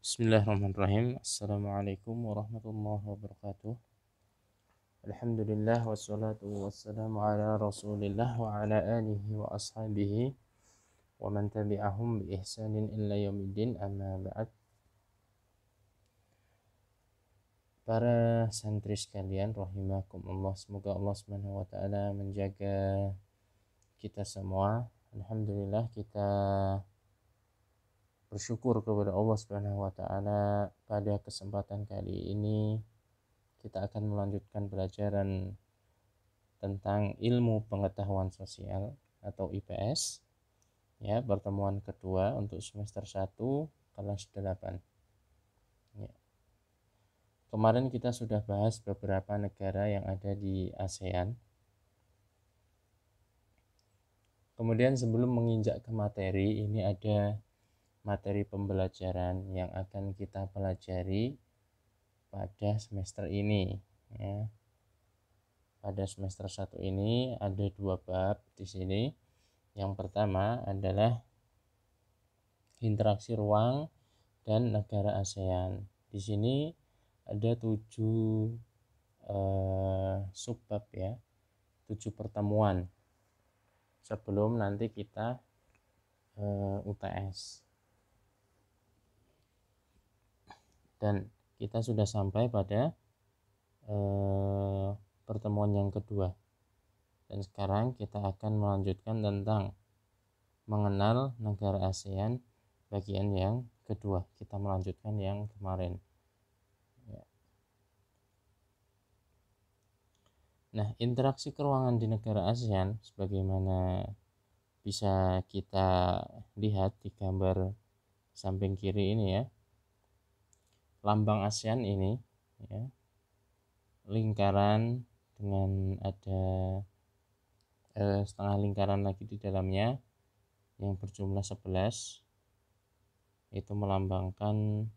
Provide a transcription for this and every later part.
Bismillahirrahmanirrahim. Assalamualaikum warahmatullahi wabarakatuh. Alhamdulillah wassalatu wassalamu ala rasulillah wa ala alihi wa ashabihi wa man tabi'ahum bi ihsanin illa yaumiddin, amma ba'd. Para santri sekalian rahimakumullah, semoga Allah Subhanahu wa taala menjaga kita semua. Alhamdulillah, kita bersyukur kepada Allah Subhanahu wa taala pada kesempatan kali ini kita akan melanjutkan pelajaran tentang ilmu pengetahuan sosial atau IPS, ya, pertemuan kedua untuk semester 1 kelas 8. Ya. Kemarin kita sudah bahas beberapa negara yang ada di ASEAN. Kemudian sebelum menginjak ke materi, ini ada materi pembelajaran yang akan kita pelajari pada semester ini, ya. Pada semester 1 ini ada 2 bab di sini. Yang pertama adalah interaksi ruang dan negara ASEAN. Di sini ada 7 subbab, ya, 7 pertemuan sebelum nanti kita UTS. Dan kita sudah sampai pada pertemuan yang kedua. Dan sekarang kita akan melanjutkan tentang mengenal negara ASEAN bagian yang kedua. Kita melanjutkan yang kemarin. Ya. Nah, interaksi keruangan di negara ASEAN sebagaimana bisa kita lihat di gambar samping kiri ini, ya. Lambang ASEAN ini, ya, lingkaran dengan ada setengah lingkaran lagi di dalamnya yang berjumlah 11, itu melambangkan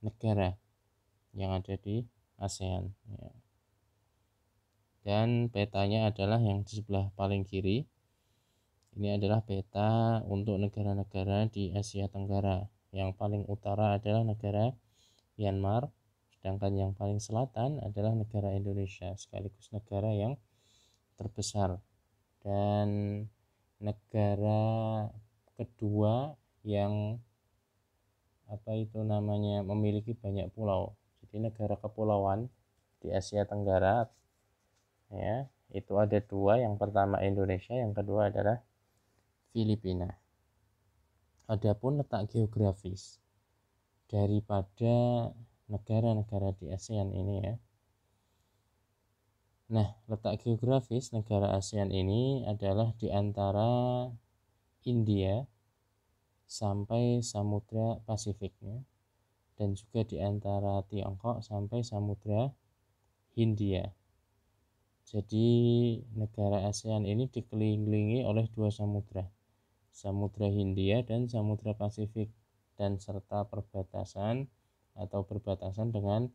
negara yang ada di ASEAN, ya. Dan petanya adalah yang di sebelah paling kiri. Ini adalah peta untuk negara-negara di Asia Tenggara. Yang paling utara adalah negara Myanmar, sedangkan yang paling selatan adalah negara Indonesia, sekaligus negara yang terbesar. Dan negara kedua yang memiliki banyak pulau. Jadi negara kepulauan di Asia Tenggara, ya, itu ada 2. Yang pertama Indonesia, yang kedua adalah Filipina. Adapun letak geografis daripada negara-negara di ASEAN ini, ya. Nah, letak geografis negara ASEAN ini adalah di antara India sampai Samudra Pasifiknya, dan juga di antara Tiongkok sampai Samudra Hindia. Jadi negara ASEAN ini dikelilingi oleh 2 samudra, Samudra Hindia dan Samudra Pasifik, dan serta berbatasan dengan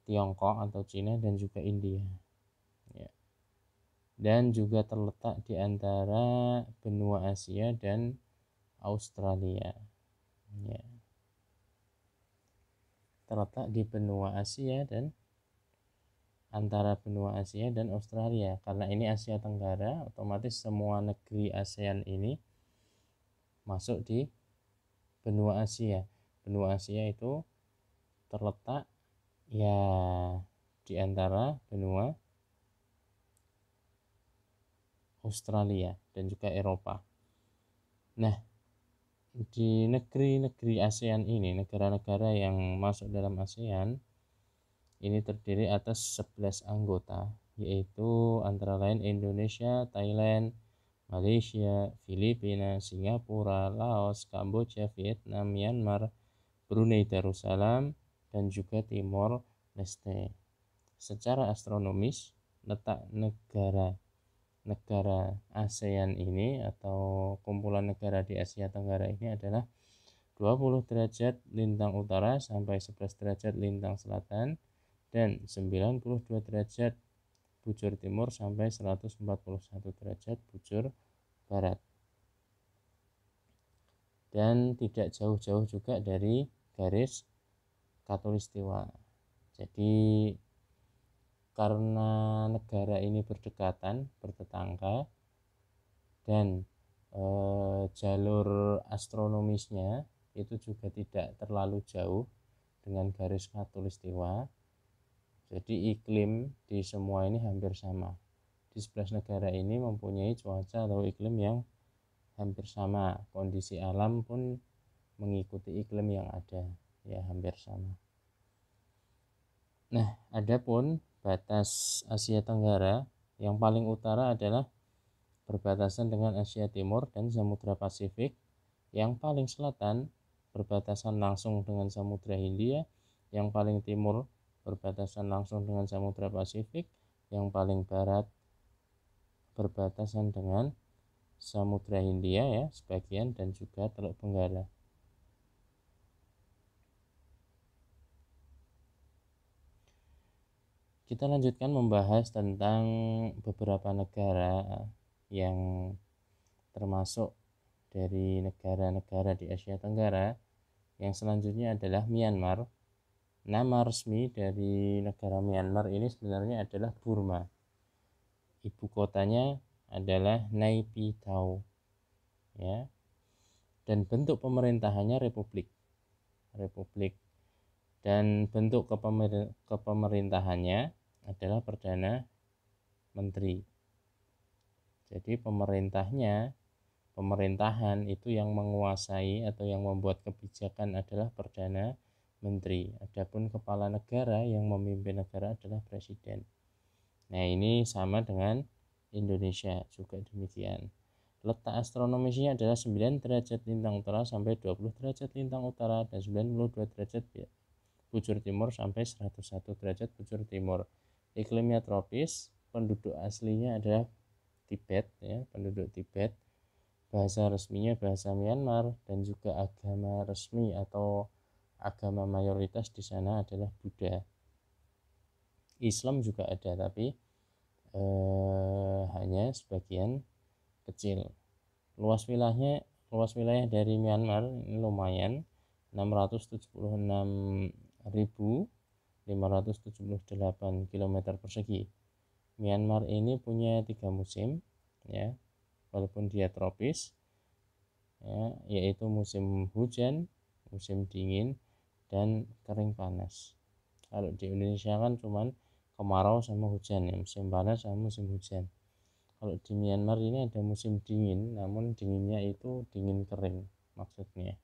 Tiongkok atau Cina dan juga India, ya. Dan juga terletak di antara benua Asia dan Australia, ya. Terletak di benua Asia dan antara benua Asia dan Australia. Karena ini Asia Tenggara, otomatis semua negeri ASEAN ini masuk di benua Asia. Benua Asia itu terletak, ya, di antara benua Australia dan juga Eropa. Nah, di negeri-negeri ASEAN ini, negara-negara yang masuk dalam ASEAN ini terdiri atas 11 anggota, yaitu antara lain Indonesia, Thailand, Malaysia, Filipina, Singapura, Laos, Kamboja, Vietnam, Myanmar, Brunei Darussalam, dan juga Timor Leste. Secara astronomis, letak negara ASEAN ini atau kumpulan negara di Asia Tenggara ini adalah 20 derajat lintang utara sampai 11 derajat lintang selatan, dan 92 derajat bujur timur sampai 141 derajat bujur barat. dan tidak jauh-jauh juga dari garis khatulistiwa. Jadi karena negara ini berdekatan, bertetangga, dan jalur astronomisnya itu juga tidak terlalu jauh dengan garis khatulistiwa, jadi iklim di semua ini hampir sama. Di 11 negara ini mempunyai cuaca atau iklim yang hampir sama, kondisi alam pun mengikuti iklim yang ada, ya hampir sama. Nah, adapun batas Asia Tenggara yang paling utara adalah berbatasan dengan Asia Timur dan Samudra Pasifik. Yang paling selatan berbatasan langsung dengan Samudra Hindia, yang paling timur berbatasan langsung dengan Samudra Pasifik, yang paling barat berbatasan dengan Samudra Hindia ya sebagian, dan juga Teluk Benggala. Kita lanjutkan membahas tentang beberapa negara yang termasuk dari negara-negara di Asia Tenggara. Yang selanjutnya adalah Myanmar. Nama resmi dari negara Myanmar ini sebenarnya adalah Burma. Ibu kotanya adalah Naypyidaw, ya. Dan bentuk pemerintahannya republik. Dan bentuk kepemerintahannya adalah perdana menteri. Jadi pemerintahan itu yang menguasai atau yang membuat kebijakan adalah perdana menteri. Adapun kepala negara yang memimpin negara adalah presiden. Nah, ini sama dengan Indonesia juga demikian. Letak astronomisnya adalah 9 derajat lintang utara sampai 20 derajat lintang utara dan 92 derajat bujur timur sampai 101 derajat bujur timur. Iklimnya tropis, penduduk aslinya adalah Tibet ya, penduduk Tibet. Bahasa resminya bahasa Myanmar, dan juga agama resmi atau agama mayoritas di sana adalah Buddha. Islam juga ada, tapi hanya sebagian kecil. Luas wilayah dari Myanmar ini lumayan, 676.578 km persegi. Myanmar ini punya 3 musim ya, walaupun dia tropis ya, yaitu musim hujan, musim dingin, dan kering panas. Kalau di Indonesia kan cuman kemarau sama hujan ya, musim panas sama musim hujan. Kalau di Myanmar ini ada musim dingin, namun dinginnya itu dingin kering maksudnya.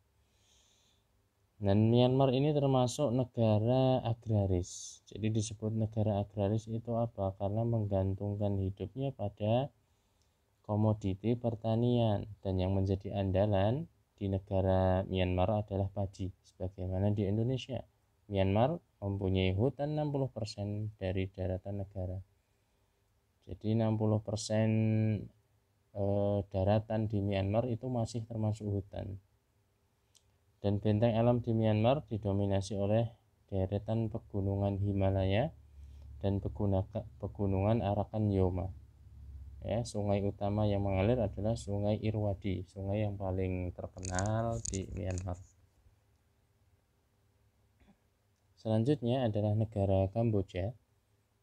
Dan Myanmar ini termasuk negara agraris. Jadi disebut negara agraris itu apa? Karena menggantungkan hidupnya pada komoditi pertanian, dan yang menjadi andalan di negara Myanmar adalah padi. Sebagaimana di Indonesia, Myanmar mempunyai hutan 60% dari daratan negara. Jadi 60% daratan di Myanmar itu masih termasuk hutan. Dan benteng alam di Myanmar didominasi oleh deretan pegunungan Himalaya dan pegunungan Arakan Yoma. Ya, sungai utama yang mengalir adalah Sungai Irwadi, sungai yang paling terkenal di Myanmar. Selanjutnya adalah negara Kamboja.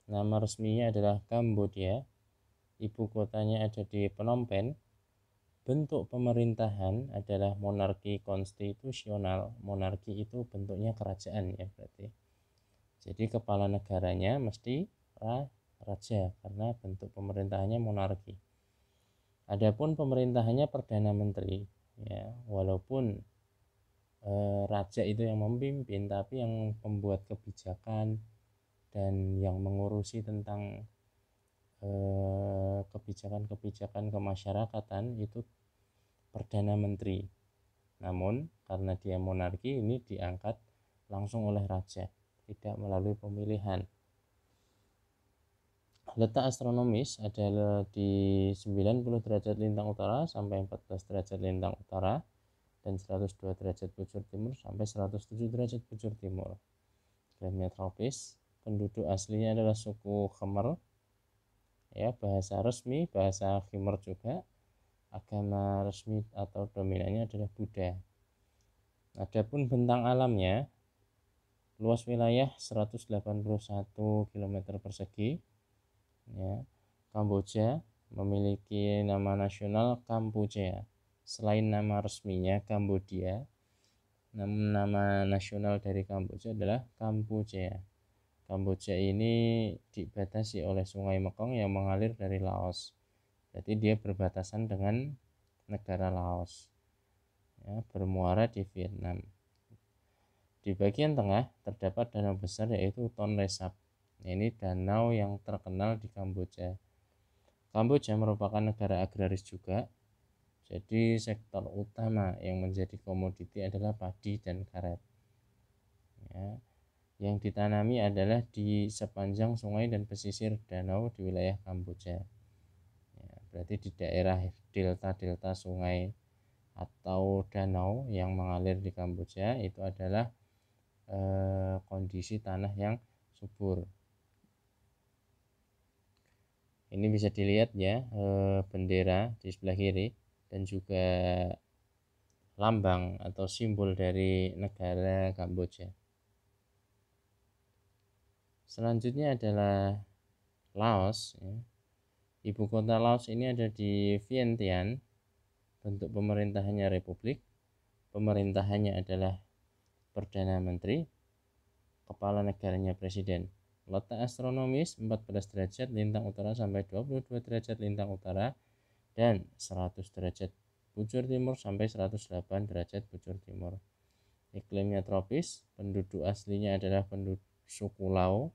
Nama resminya adalah Kambodia. Ibu kotanya ada di Phnom Penh. Bentuk pemerintahan adalah monarki konstitusional. Monarki itu bentuknya kerajaan ya berarti. Jadi kepala negaranya mesti raja karena bentuk pemerintahannya monarki. Adapun pemerintahannya perdana menteri ya, walaupun raja itu yang memimpin, tapi yang membuat kebijakan dan yang mengurusi tentang kebijakan-kebijakan kemasyarakatan itu perdana menteri. Namun karena dia monarki, ini diangkat langsung oleh raja, tidak melalui pemilihan. Letak astronomis adalah di 90 derajat lintang utara sampai 14 derajat lintang utara dan 102 derajat bujur timur sampai 107 derajat bujur timur. Iklimnya tropis. Penduduk aslinya adalah suku Khmer. Ya, bahasa resmi bahasa Khmer juga. Agama resmi atau dominannya adalah Buddha. Adapun bentang alamnya, luas wilayah 181 km persegi. Ya. Kamboja memiliki nama nasional Kampuchea. Selain nama resminya Kambodia, nama nasional dari Kamboja adalah Kampuchea. Kamboja ini dibatasi oleh Sungai Mekong yang mengalir dari Laos. Jadi dia berbatasan dengan negara Laos, ya, bermuara di Vietnam. Di bagian tengah terdapat danau besar yaitu Tonle Sap. Ini danau yang terkenal di Kamboja. Kamboja merupakan negara agraris juga. Jadi sektor utama yang menjadi komoditi adalah padi dan karet. Ya, yang ditanami adalah di sepanjang sungai dan pesisir danau di wilayah Kamboja. Ya, berarti di daerah delta sungai atau danau yang mengalir di Kamboja itu adalah kondisi tanah yang subur. Ini bisa dilihat ya, bendera di sebelah kiri dan juga lambang atau simbol dari negara Kamboja. Selanjutnya adalah Laos. Ya. Ibu kota Laos ini ada di Vientiane. Bentuk pemerintahannya republik. Pemerintahannya adalah Perdana Menteri. Kepala negaranya presiden. Letak astronomis 14 derajat lintang utara sampai 22 derajat lintang utara dan 100 derajat bujur timur sampai 108 derajat bujur timur. Iklimnya tropis, penduduk aslinya adalah penduduk suku Lao,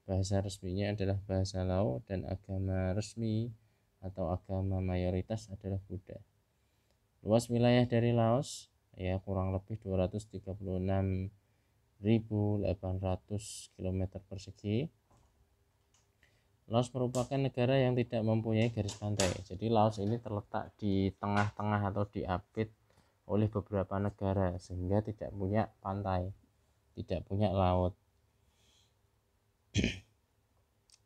bahasa resminya adalah bahasa Lao, dan agama resmi atau agama mayoritas adalah Buddha. Luas wilayah dari Laos ya kurang lebih 236.800 km persegi. Laos merupakan negara yang tidak mempunyai garis pantai. Jadi Laos ini terletak di tengah-tengah atau diapit oleh beberapa negara sehingga tidak punya pantai, tidak punya laut.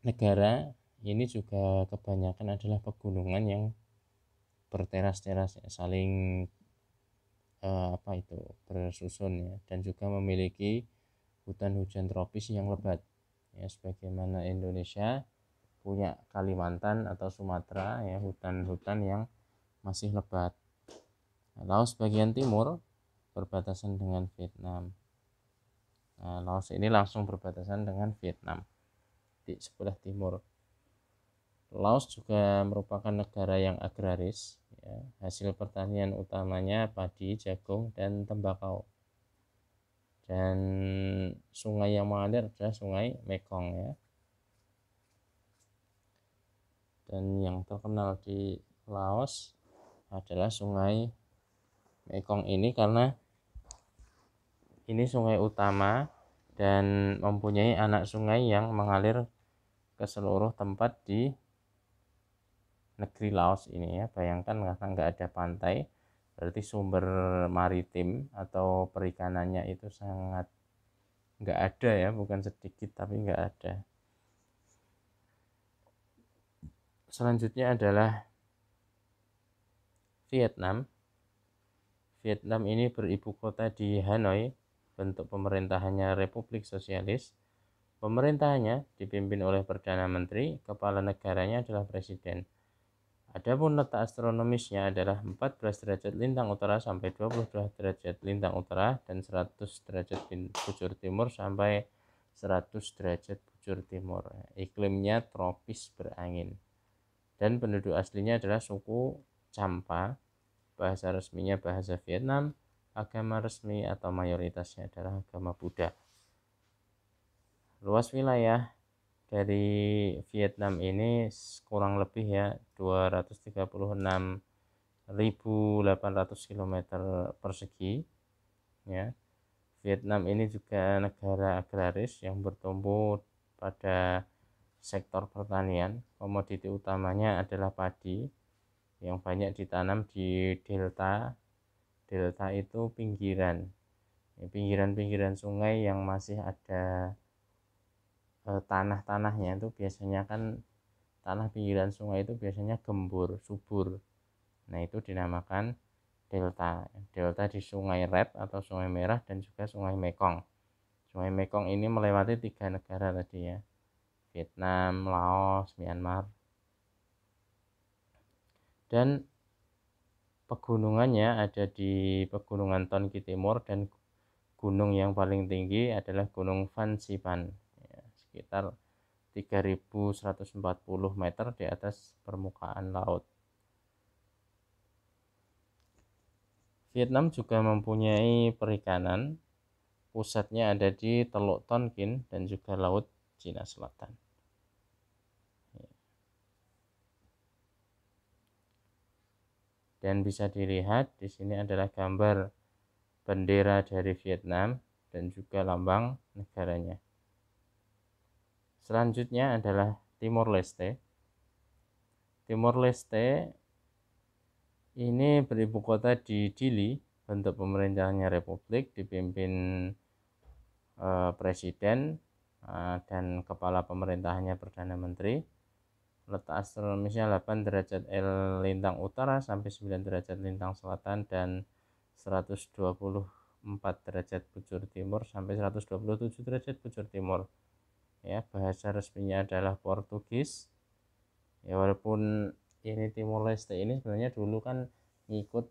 Negara ini juga kebanyakan adalah pegunungan yang berteras-teras ya, saling bersusun ya, dan juga memiliki hutan hujan tropis yang lebat ya, sebagaimana Indonesia punya Kalimantan atau Sumatera ya, hutan-hutan yang masih lebat. Laos bagian timur berbatasan dengan Vietnam. Laos ini langsung berbatasan dengan Vietnam di sebelah timur. Laos juga merupakan negara yang agraris ya. Hasil pertanian utamanya padi, jagung, dan tembakau. Dan sungai yang mengalir adalah sungai Mekong ya. Dan yang terkenal di Laos adalah sungai Mekong ini karena ini sungai utama dan mempunyai anak sungai yang mengalir ke seluruh tempat di negeri Laos ini ya. Bayangkan karena nggak ada pantai, berarti sumber maritim atau perikanannya itu sangat nggak ada ya, bukan sedikit tapi nggak ada. Selanjutnya adalah Vietnam. Vietnam ini beribu kota di Hanoi. Bentuk pemerintahannya Republik Sosialis. Pemerintahannya dipimpin oleh Perdana Menteri, kepala negaranya adalah Presiden. Adapun letak astronomisnya adalah 14 derajat lintang utara sampai 22 derajat lintang utara dan 100 derajat bujur timur sampai 100 derajat bujur timur. Iklimnya tropis berangin. Dan penduduk aslinya adalah suku Champa. Bahasa resminya bahasa Vietnam. Agama resmi atau mayoritasnya adalah agama Buddha. Luas wilayah dari Vietnam ini kurang lebih ya 236.800 km persegi ya. Vietnam ini juga negara agraris yang bertumbuh pada sektor pertanian. Komoditi utamanya adalah padi yang banyak ditanam di delta. Delta itu pinggiran sungai yang masih ada tanah-tanahnya. Itu biasanya kan tanah pinggiran sungai itu biasanya gembur, subur. Nah itu dinamakan delta di Sungai Red atau Sungai Merah dan juga Sungai Mekong. Sungai Mekong ini melewati 3 negara tadi ya, Vietnam, Laos, Myanmar. Dan pegunungannya ada di Pegunungan Tonki Timur, dan gunung yang paling tinggi adalah Gunung Fansipan ya, sekitar 3.140 meter di atas permukaan laut. Vietnam juga mempunyai perikanan, pusatnya ada di Teluk Tonkin dan juga Laut Cina Selatan. Dan bisa dilihat di sini adalah gambar bendera dari Vietnam dan juga lambang negaranya. Selanjutnya adalah Timor Leste. Timor Leste ini beribu kota di Dili, bentuk pemerintahannya republik, dipimpin presiden dan kepala pemerintahannya perdana menteri. Letak astronomisnya 8 derajat L lintang utara sampai 9 derajat lintang selatan dan 124 derajat bujur timur sampai 127 derajat bujur timur. Ya, bahasa resminya adalah Portugis. Ya, walaupun ini Timor Leste ini sebenarnya dulu kan ngikut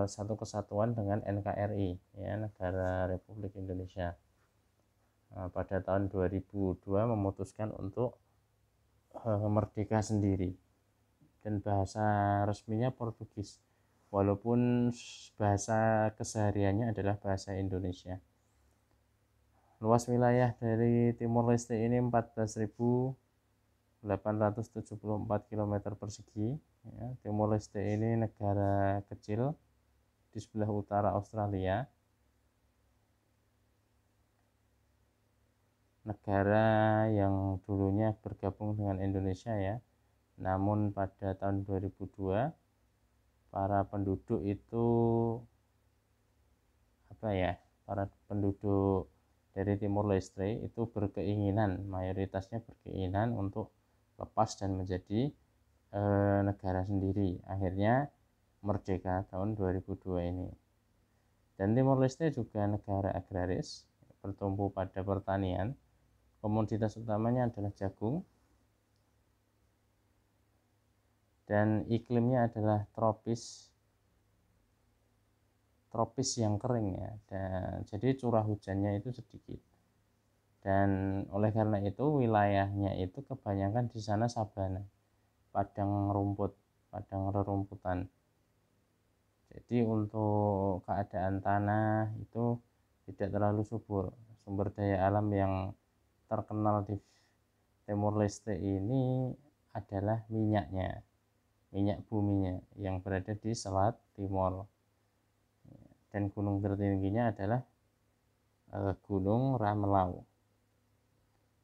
satu kesatuan dengan NKRI ya, Negara Republik Indonesia. Pada tahun 2002 memutuskan untuk merdeka sendiri, dan bahasa resminya Portugis walaupun bahasa kesehariannya adalah bahasa Indonesia. Luas wilayah dari Timor Leste ini 14.874 km persegi. Ya, Timor Leste ini negara kecil di sebelah utara Australia. Negara yang dulunya bergabung dengan Indonesia ya. Namun pada tahun 2002 para penduduk itu para penduduk dari Timor Leste itu mayoritasnya berkeinginan untuk lepas dan menjadi negara sendiri. Akhirnya merdeka tahun 2002 ini. Dan Timor Leste juga negara agraris, bertumpu pada pertanian. Komoditas utamanya adalah jagung, dan iklimnya adalah tropis yang kering ya, dan jadi curah hujannya itu sedikit. Dan oleh karena itu wilayahnya itu kebanyakan di sana sabana, padang rerumputan. Jadi untuk keadaan tanah itu tidak terlalu subur. Sumber daya alam yang terkenal di Timor Leste ini adalah minyak buminya yang berada di Selat Timor. Dan gunung tertingginya adalah Gunung Ramelau.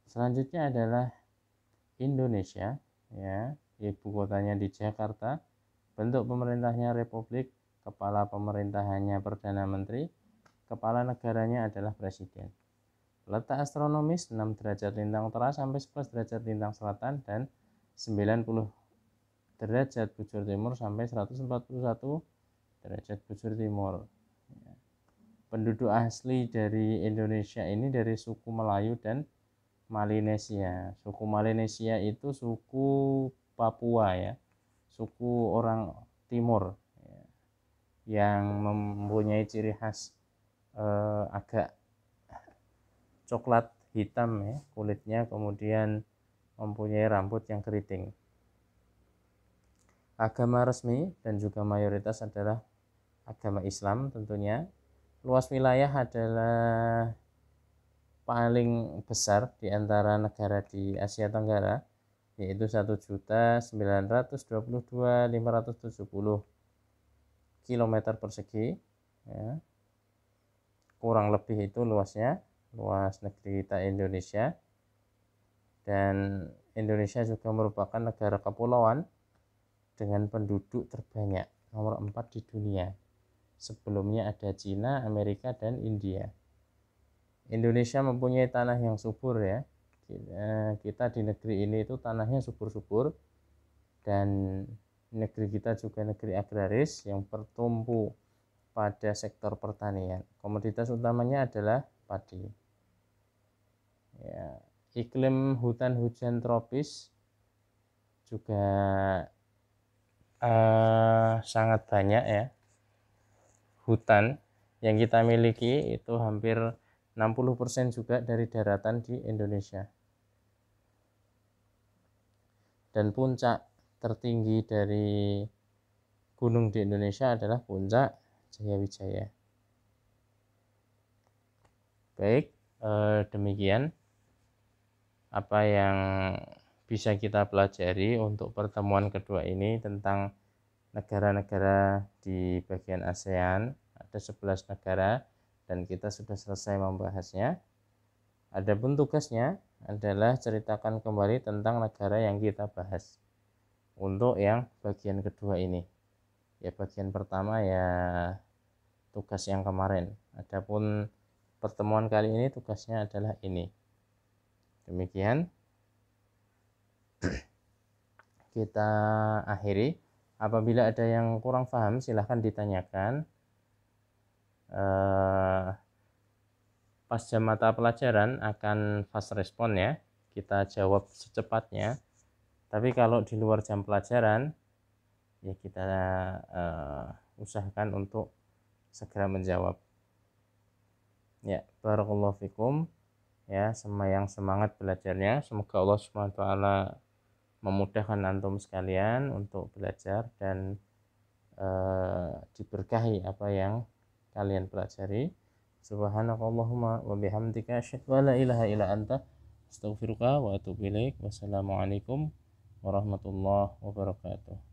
Selanjutnya adalah Indonesia ya, ibu kotanya di Jakarta, bentuk pemerintahnya republik, kepala pemerintahannya perdana menteri, kepala negaranya adalah presiden. Letak astronomis 6 derajat lintang utara sampai 11 derajat lintang selatan dan 90 derajat bujur timur sampai 141 derajat bujur timur. Penduduk asli dari Indonesia ini dari suku Melayu dan Melanesia. Suku Melanesia itu suku Papua ya, suku orang timur ya, yang mempunyai ciri khas agak coklat hitam ya kulitnya, kemudian mempunyai rambut yang keriting. Agama resmi dan juga mayoritas adalah agama Islam tentunya. Luas wilayah adalah paling besar di antara negara di Asia Tenggara, yaitu 1.922.570 km persegi ya. Kurang lebih itu luas negeri kita Indonesia. Dan Indonesia juga merupakan negara kepulauan dengan penduduk terbanyak, nomor 4 di dunia. Sebelumnya ada Cina, Amerika, dan India. Indonesia mempunyai tanah yang subur ya. Kita di negeri ini itu tanahnya subur-subur, dan negeri kita juga negeri agraris yang bertumpu pada sektor pertanian. Komoditas utamanya adalah padi. Ya, iklim hutan hujan tropis juga sangat banyak ya. Hutan yang kita miliki itu hampir 60% juga dari daratan di Indonesia. Dan puncak tertinggi dari gunung di Indonesia adalah puncak Jayawijaya. Baik, demikian apa yang bisa kita pelajari untuk pertemuan kedua ini tentang negara-negara di bagian ASEAN. Ada 11 negara dan kita sudah selesai membahasnya. Adapun tugasnya adalah ceritakan kembali tentang negara yang kita bahas untuk yang bagian kedua ini. Ya, bagian pertama ya tugas yang kemarin. Adapun pertemuan kali ini tugasnya adalah ini. Demikian kita akhiri. Apabila ada yang kurang paham silahkan ditanyakan. Pasca mata pelajaran akan fast respon ya, kita jawab secepatnya. Tapi kalau di luar jam pelajaran ya kita usahakan untuk segera menjawab. Ya, barakallahu fikum ya, yang semangat belajarnya. Semoga Allah Subhanahu wa taala memudahkan antum sekalian untuk belajar dan diberkahi apa yang kalian pelajari. Subhanakallahumma wa bihamdika asyhadu an la ilaha illa anta astaghfiruka wa atubu ilaik. Wassalamualaikum warahmatullahi wabarakatuh.